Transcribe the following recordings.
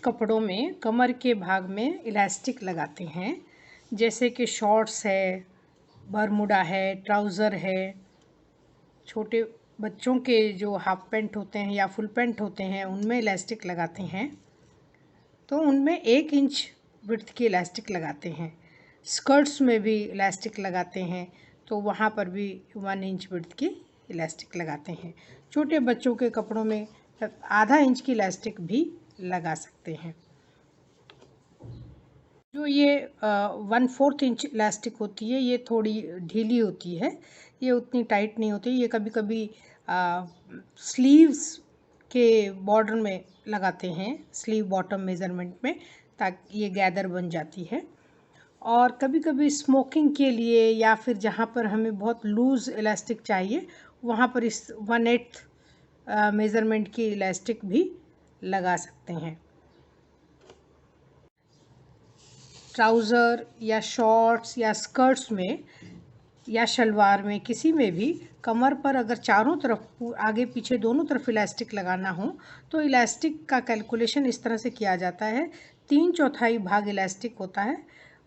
कपड़ों में कमर के भाग में इलास्टिक लगाते हैं, जैसे कि शॉर्ट्स है, बरमूडा है, ट्राउज़र है। छोटे बच्चों के जो हाफ पैंट होते हैं या फुल पैंट होते हैं उनमें इलास्टिक लगाते हैं, तो उनमें 1 इंच विड्थ की इलास्टिक लगाते हैं। स्कर्ट्स में भी इलास्टिक लगाते हैं, तो वहाँ पर भी 1 इंच विड्थ की इलास्टिक लगाते हैं। छोटे बच्चों के कपड़ों में आधा इंच की इलास्टिक भी लगा सकते हैं। जो ये 1/4 इंच इलास्टिक होती है, ये थोड़ी ढीली होती है, ये उतनी टाइट नहीं होती। ये कभी कभी स्लीव्स के बॉर्डर में लगाते हैं, स्लीव बॉटम मेज़रमेंट में, ताकि ये गैदर बन जाती है। और कभी कभी स्मोकिंग के लिए या फिर जहाँ पर हमें बहुत लूज़ इलास्टिक चाहिए, वहाँ पर इस 1/8 मेज़रमेंट की इलास्टिक भी लगा सकते हैं। ट्राउज़र या शॉर्ट्स या स्कर्ट्स में या शलवार में, किसी में भी कमर पर अगर चारों तरफ आगे पीछे दोनों तरफ इलास्टिक लगाना हो, तो इलास्टिक का कैलकुलेशन इस तरह से किया जाता है। 3/4 भाग इलास्टिक होता है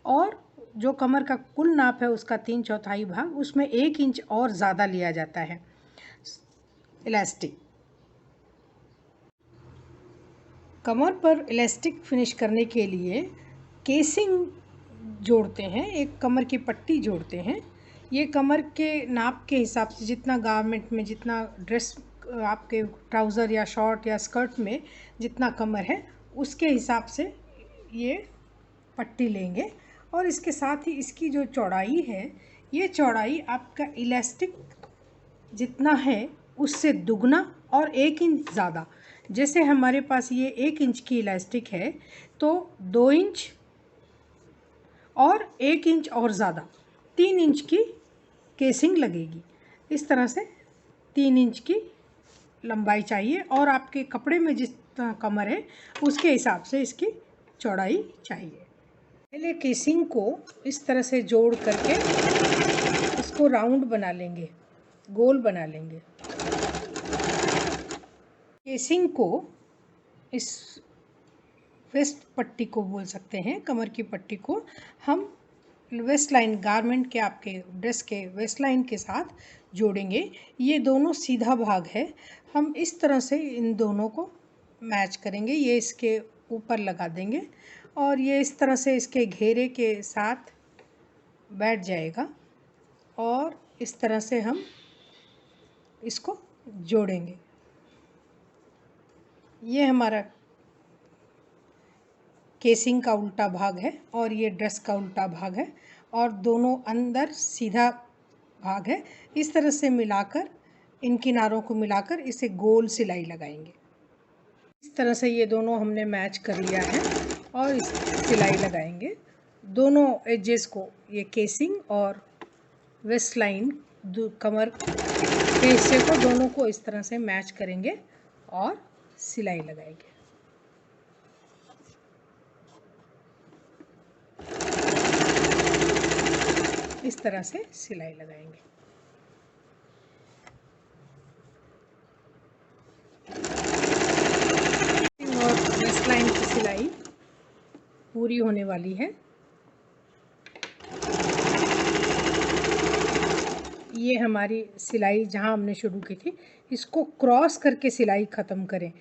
और जो कमर का कुल नाप है उसका 3/4 भाग, उसमें 1 इंच और ज़्यादा लिया जाता है इलास्टिक। कमर पर इलास्टिक फिनिश करने के लिए केसिंग जोड़ते हैं, एक कमर की पट्टी जोड़ते हैं। ये कमर के नाप के हिसाब से, जितना गारमेंट में, जितना ड्रेस आपके ट्राउज़र या शॉर्ट या स्कर्ट में जितना कमर है, उसके हिसाब से ये पट्टी लेंगे। और इसके साथ ही इसकी जो चौड़ाई है, ये चौड़ाई आपका इलास्टिक जितना है उससे दुगना और 1 इंच ज़्यादा। जैसे हमारे पास ये 1 इंच की इलास्टिक है, तो 2 इंच और 1 इंच और ज़्यादा 3 इंच की केसिंग लगेगी। इस तरह से 3 इंच की लंबाई चाहिए और आपके कपड़े में जितना कमर है उसके हिसाब से इसकी चौड़ाई चाहिए। पहले केसिंग को इस तरह से जोड़ करके इसको राउंड बना लेंगे, गोल बना लेंगे। केसिंग को, इस वेस्ट पट्टी को बोल सकते हैं, कमर की पट्टी को हम वेस्ट लाइन, गारमेंट के आपके ड्रेस के वेस्ट लाइन के साथ जोड़ेंगे। ये दोनों सीधा भाग है, हम इस तरह से इन दोनों को मैच करेंगे। ये इसके ऊपर लगा देंगे और ये इस तरह से इसके घेरे के साथ बैठ जाएगा और इस तरह से हम इसको जोड़ेंगे। ये हमारा केसिंग का उल्टा भाग है और ये ड्रेस का उल्टा भाग है और दोनों अंदर सीधा भाग है। इस तरह से मिलाकर, इन किनारों को मिलाकर इसे गोल सिलाई लगाएंगे। इस तरह से ये दोनों हमने मैच कर लिया है और इस सिलाई लगाएंगे दोनों एजेस को। ये केसिंग और वेस्ट लाइन कमर के हिस्से को, दोनों को इस तरह से मैच करेंगे और सिलाई लगाएंगे। इस तरह से सिलाई लगाएंगे। और वेस्ट लाइन की सिलाई पूरी होने वाली है। ये हमारी सिलाई जहाँ हमने शुरू की थी, इसको क्रॉस करके सिलाई ख़त्म करें,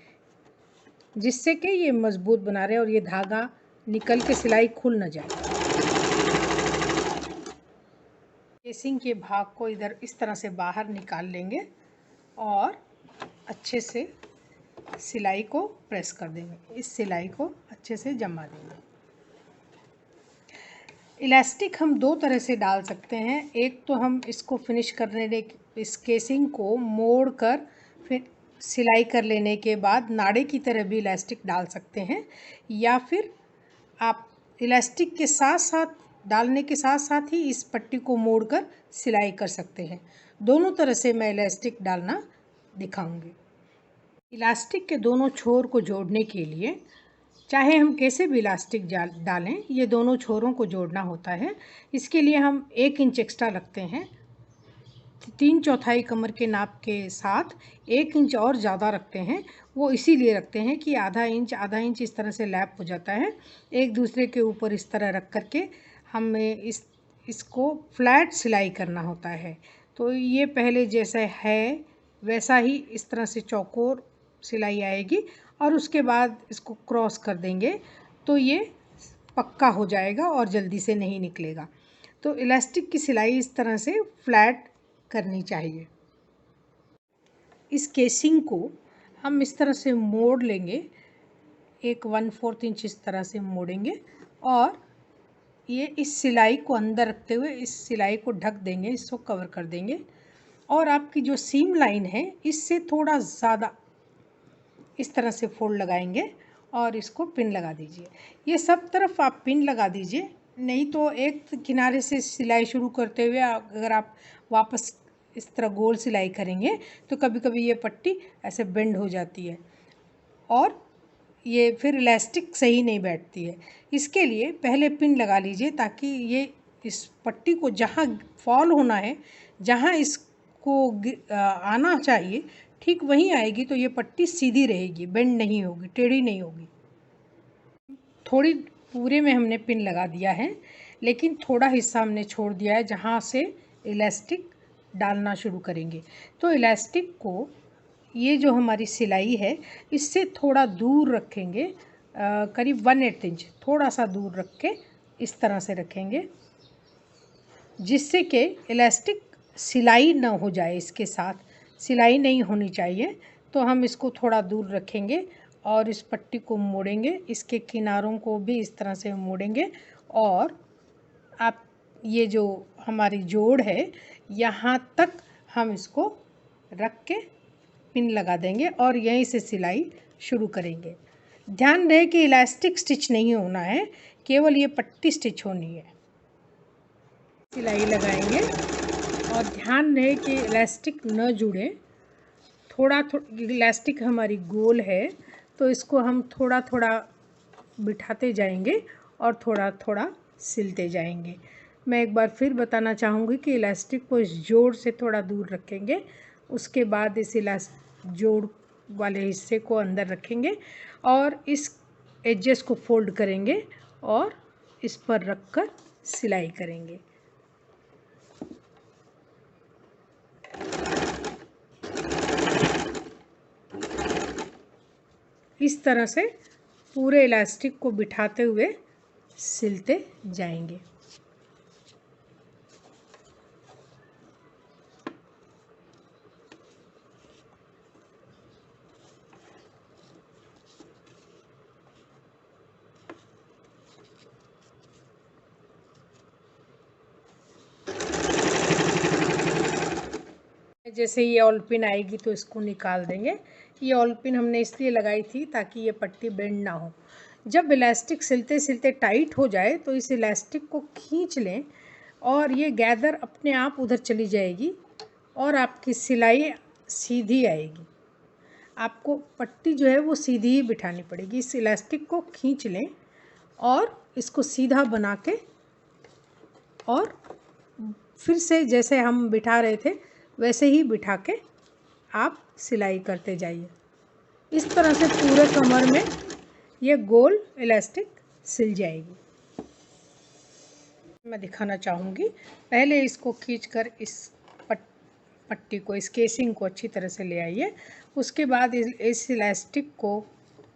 जिससे कि ये मज़बूत बना रहे और ये धागा निकल के सिलाई खुल न जाए। केसिंग के भाग को इधर इस तरह से बाहर निकाल लेंगे और अच्छे से सिलाई को प्रेस कर देंगे, इस सिलाई को अच्छे से जमा देंगे। इलास्टिक हम 2 तरह से डाल सकते हैं। एक तो हम इसको फिनिश करने, इस केसिंग को मोड़ कर फिर सिलाई कर लेने के बाद नाड़े की तरह भी इलास्टिक डाल सकते हैं, या फिर आप इलास्टिक के साथ साथ, डालने के साथ साथ ही इस पट्टी को मोड़कर सिलाई कर सकते हैं। दोनों तरह से मैं इलास्टिक डालना दिखाऊंगी। इलास्टिक के दोनों छोर को जोड़ने के लिए, चाहे हम कैसे भी इलास्टिक डालें, ये दोनों छोरों को जोड़ना होता है। इसके लिए हम 1 इंच एक्स्ट्रा लगते हैं, 3/4 कमर के नाप के साथ 1 इंच और ज़्यादा रखते हैं। वो इसीलिए रखते हैं कि आधा इंच इस तरह से लैप हो जाता है एक दूसरे के ऊपर। इस तरह रख कर के हमें इसको फ्लैट सिलाई करना होता है। तो ये पहले जैसा है वैसा ही इस तरह से चौकोर सिलाई आएगी और उसके बाद इसको क्रॉस कर देंगे तो ये पक्का हो जाएगा और जल्दी से नहीं निकलेगा। तो इलास्टिक की सिलाई इस तरह से फ्लैट करनी चाहिए। इस केसिंग को हम इस तरह से मोड़ लेंगे, एक 1/4 इंच इस तरह से मोड़ेंगे और ये इस सिलाई को अंदर रखते हुए इस सिलाई को ढक देंगे, इसको कवर कर देंगे। और आपकी जो सीम लाइन है इससे थोड़ा ज़्यादा इस तरह से फोल्ड लगाएंगे और इसको पिन लगा दीजिए। ये सब तरफ आप पिन लगा दीजिए, नहीं तो एक किनारे से सिलाई शुरू करते हुए अगर आप वापस इस तरह गोल सिलाई करेंगे तो कभी कभी ये पट्टी ऐसे बेंड हो जाती है और ये फिर इलास्टिक सही नहीं बैठती है। इसके लिए पहले पिन लगा लीजिए ताकि ये इस पट्टी को जहाँ फॉल होना है, जहाँ इसको आना चाहिए ठीक वहीं आएगी, तो ये पट्टी सीधी रहेगी, बेंड नहीं होगी, टेढ़ी नहीं होगी। थोड़ी पूरे में हमने पिन लगा दिया है, लेकिन थोड़ा हिस्सा हमने छोड़ दिया है जहाँ से इलास्टिक डालना शुरू करेंगे। तो इलास्टिक को ये जो हमारी सिलाई है इससे थोड़ा दूर रखेंगे, करीब 1/8 इंच थोड़ा सा दूर रख के इस तरह से रखेंगे जिससे कि इलास्टिक सिलाई ना हो जाए, इसके साथ सिलाई नहीं होनी चाहिए। तो हम इसको थोड़ा दूर रखेंगे और इस पट्टी को मोड़ेंगे, इसके किनारों को भी इस तरह से मोड़ेंगे और आप ये जो हमारी जोड़ है यहाँ तक हम इसको रख के पिन लगा देंगे और यहीं से सिलाई शुरू करेंगे। ध्यान रहे कि इलास्टिक स्टिच नहीं होना है, केवल ये पट्टी स्टिच होनी है। सिलाई लगाएंगे और ध्यान रहे कि इलास्टिक न जुड़े। थोड़ा इलास्टिक हमारी गोल है तो इसको हम थोड़ा थोड़ा बिठाते जाएंगे और थोड़ा थोड़ा सिलते जाएंगे। मैं एक बार फिर बताना चाहूँगी कि इलास्टिक को इस जोड़ से थोड़ा दूर रखेंगे, उसके बाद इस जोड़ वाले हिस्से को अंदर रखेंगे और इस एजेस को फोल्ड करेंगे और इस पर रखकर सिलाई करेंगे। इस तरह से पूरे इलास्टिक को बिठाते हुए सिलते जाएंगे। जैसे ये ऑल पिन आएगी तो इसको निकाल देंगे। ये ऑल पिन हमने इसलिए लगाई थी ताकि ये पट्टी बेंड ना हो। जब इलास्टिक सिलते सिलते टाइट हो जाए तो इस इलास्टिक को खींच लें और ये गैदर अपने आप उधर चली जाएगी और आपकी सिलाई सीधी आएगी। आपको पट्टी जो है वो सीधी ही बिठानी पड़ेगी। इस इलास्टिक को खींच लें और इसको सीधा बना के और फिर से जैसे हम बिठा रहे थे वैसे ही बिठा के आप सिलाई करते जाइए। इस तरह से पूरे कमर में ये गोल इलास्टिक सिल जाएगी। मैं दिखाना चाहूँगी। पहले इसको खींचकर इस पट्टी को, इस केसिंग को अच्छी तरह से ले आइए। उसके बाद इस इलास्टिक को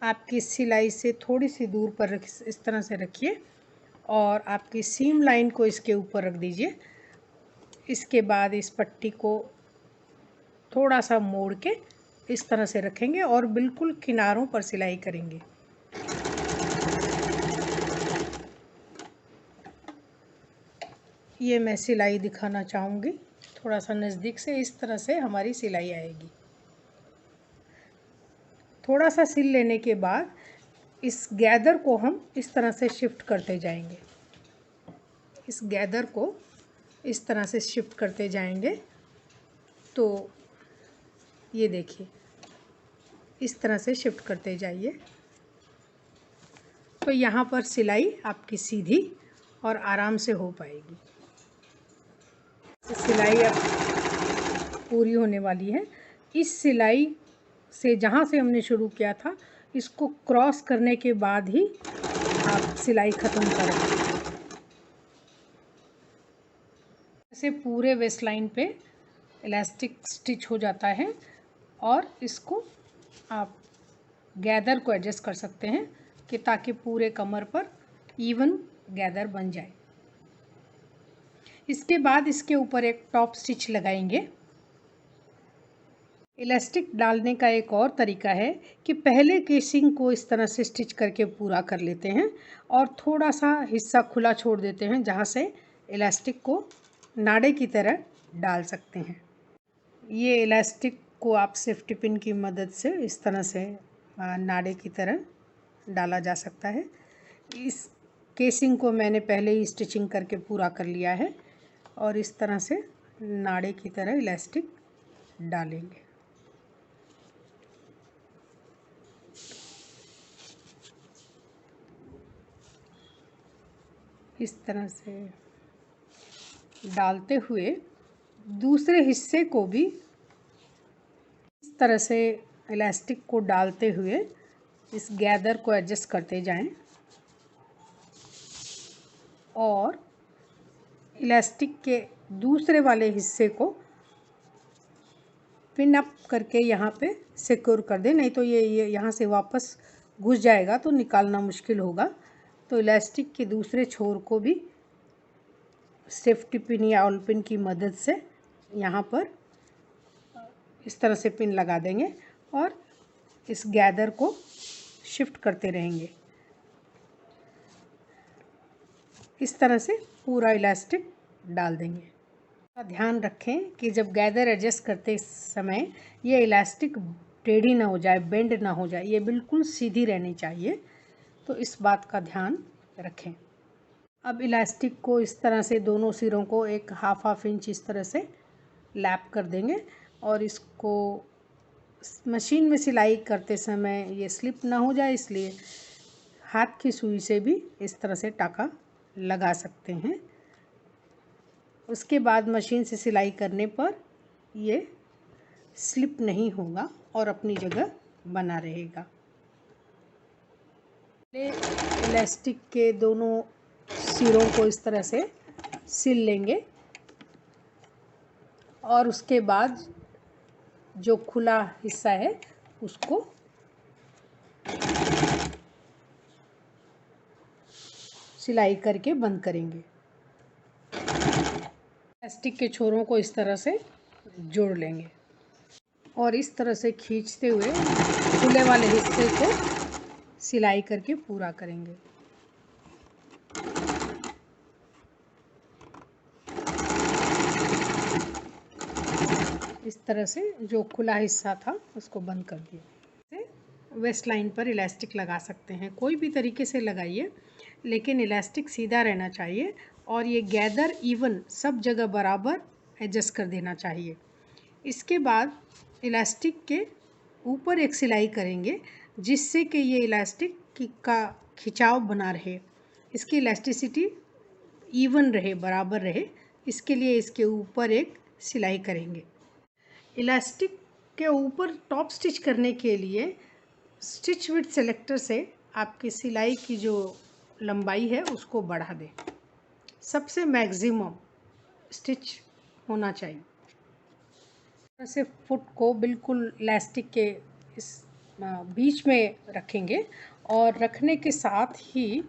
आपकी सिलाई से थोड़ी सी दूर पर इस तरह से रखिए और आपकी सीम लाइन को इसके ऊपर रख दीजिए। इसके बाद इस पट्टी को थोड़ा सा मोड़ के इस तरह से रखेंगे और बिल्कुल किनारों पर सिलाई करेंगे। ये मैं सिलाई दिखाना चाहूँगी थोड़ा सा नज़दीक से। इस तरह से हमारी सिलाई आएगी। थोड़ा सा सिल लेने के बाद इस गैदर को हम इस तरह से शिफ्ट करते जाएंगे। इस गैदर को इस तरह से शिफ्ट करते जाएंगे तो ये देखिए इस तरह से शिफ्ट करते जाइए तो यहाँ पर सिलाई आपकी सीधी और आराम से हो पाएगी। सिलाई अब पूरी होने वाली है। इस सिलाई से जहाँ से हमने शुरू किया था इसको क्रॉस करने के बाद ही आप सिलाई ख़त्म करें। ऐसे पूरे वेस्ट लाइन पे इलास्टिक स्टिच हो जाता है और इसको आप गैदर को एडजस्ट कर सकते हैं कि ताकि पूरे कमर पर इवन गैदर बन जाए। इसके बाद इसके ऊपर एक टॉप स्टिच लगाएंगे। इलास्टिक डालने का एक और तरीका है कि पहले केसिंग को इस तरह से स्टिच करके पूरा कर लेते हैं और थोड़ा सा हिस्सा खुला छोड़ देते हैं जहाँ से इलास्टिक को नाड़े की तरह डाल सकते हैं। ये इलास्टिक को आप सेफ्टी पिन की मदद से इस तरह से नाड़े की तरह डाला जा सकता है। इस केसिंग को मैंने पहले ही स्टिचिंग करके पूरा कर लिया है और इस तरह से नाड़े की तरह इलास्टिक डालेंगे। इस तरह से डालते हुए दूसरे हिस्से को भी इस तरह से इलास्टिक को डालते हुए इस गैदर को एडजस्ट करते जाएं और इलास्टिक के दूसरे वाले हिस्से को पिन अप करके यहाँ पे सिक्योर कर दें, नहीं तो ये यहाँ से वापस घुस जाएगा तो निकालना मुश्किल होगा। तो इलास्टिक के दूसरे छोर को भी सेफ्टी पिन या ऑल पिन की मदद से यहाँ पर इस तरह से पिन लगा देंगे और इस गैदर को शिफ्ट करते रहेंगे। इस तरह से पूरा इलास्टिक डाल देंगे। ध्यान रखें कि जब गैदर एडजस्ट करते समय ये इलास्टिक टेढ़ी ना हो जाए, बेंड ना हो जाए, ये बिल्कुल सीधी रहनी चाहिए, तो इस बात का ध्यान रखें। अब इलास्टिक को इस तरह से दोनों सिरों को एक हाफ इंच इस तरह से लैप कर देंगे और इसको मशीन में सिलाई करते समय ये स्लिप ना हो जाए, इसलिए हाथ की सुई से भी इस तरह से टाका लगा सकते हैं। उसके बाद मशीन से सिलाई करने पर ये स्लिप नहीं होगा और अपनी जगह बना रहेगा। इलास्टिक के दोनों सिरों को इस तरह से सिल लेंगे और उसके बाद जो खुला हिस्सा है उसको सिलाई करके बंद करेंगे। इलास्टिक के छोरों को इस तरह से जोड़ लेंगे और इस तरह से खींचते हुए खुले वाले हिस्से को सिलाई करके पूरा करेंगे। इस तरह से जो खुला हिस्सा था उसको बंद कर दिया। वेस्ट लाइन पर इलास्टिक लगा सकते हैं, कोई भी तरीके से लगाइए, लेकिन इलास्टिक सीधा रहना चाहिए और ये गैदर इवन सब जगह बराबर एडजस्ट कर देना चाहिए। इसके बाद इलास्टिक के ऊपर एक सिलाई करेंगे जिससे कि ये इलास्टिक का खिंचाव बना रहे, इसकी इलास्टिसिटी इवन रहे, बराबर रहे, इसके लिए इसके ऊपर एक सिलाई करेंगे। इलास्टिक के ऊपर टॉप स्टिच करने के लिए स्टिच विड्थ सेलेक्टर से आपकी सिलाई की जो लंबाई है उसको बढ़ा दें, सबसे मैक्सिमम स्टिच होना चाहिए। ऐसे फुट को बिल्कुल इलास्टिक के इस बीच में रखेंगे और रखने के साथ ही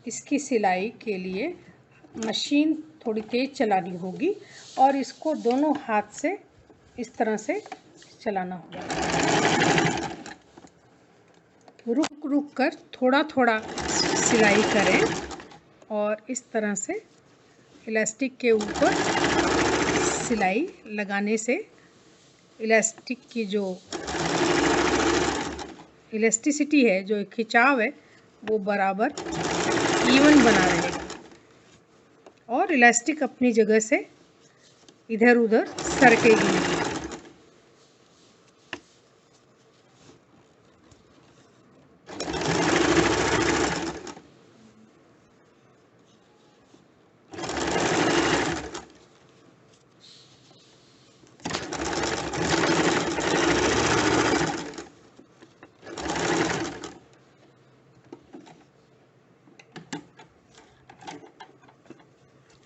इसकी सिलाई के लिए मशीन थोड़ी तेज़ चलानी होगी और इसको दोनों हाथ से इस तरह से चलाना होगा। रुक रुक कर थोड़ा थोड़ा सिलाई करें और इस तरह से इलास्टिक के ऊपर सिलाई लगाने से इलास्टिक की जो इलास्टिसिटी है, जो खिंचाव है, वो बराबर इवन बना रहेगा और इलास्टिक अपनी जगह से इधर उधर सरकेगी नहीं।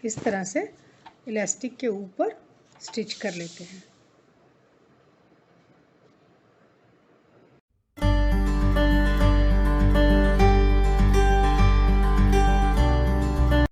इस तरह से इलास्टिक के ऊपर स्टिच कर लेते हैं।